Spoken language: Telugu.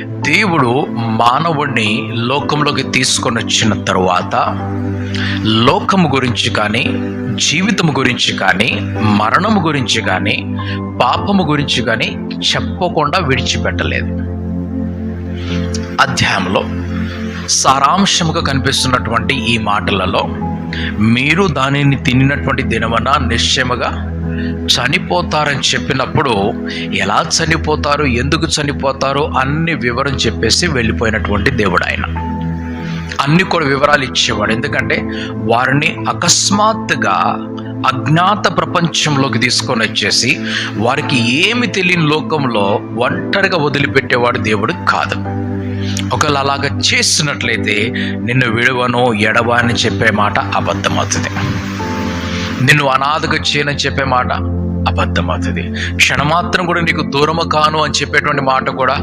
దేవుడు మానవుడిని లోకంలోకి తీసుకొని వచ్చిన తరువాత లోకము గురించి కానీ, జీవితము గురించి కానీ, మరణము గురించి కానీ, పాపము గురించి కానీ చెప్పకుండా విడిచిపెట్టలేదు. అధ్యాయంలో సారాంశముగా కనిపిస్తున్నటువంటి ఈ మాటలలో, మీరు దానిని తినినటువంటి దినమున నిశ్చయముగా చనిపోతారని చెప్పినప్పుడు, ఎలా చనిపోతారు, ఎందుకు చనిపోతారు అన్ని వివరం చెప్పేసి వెళ్ళిపోయినటువంటి దేవుడు ఆయన. అన్ని కూడా వివరాలు ఇచ్చేవాడు. ఎందుకంటే వారిని అకస్మాత్తుగా అజ్ఞాత ప్రపంచంలోకి తీసుకొని వచ్చేసి వారికి ఏమి తెలియని లోకంలో ఒంటరిగా వదిలిపెట్టేవాడు దేవుడు కాదు. ఒకవేళ అలాగ చేసినట్లయితే నిన్ను విడువను ఎడవ అని చెప్పే మాట అబద్ధమవుతుంది. నిన్ను అనాథగా చేయనని చెప్పే మాట అబద్ధమవుతుంది. క్షణమాత్రం కూడా నీకు దూరము కాను అని చెప్పేటువంటి మాట కూడా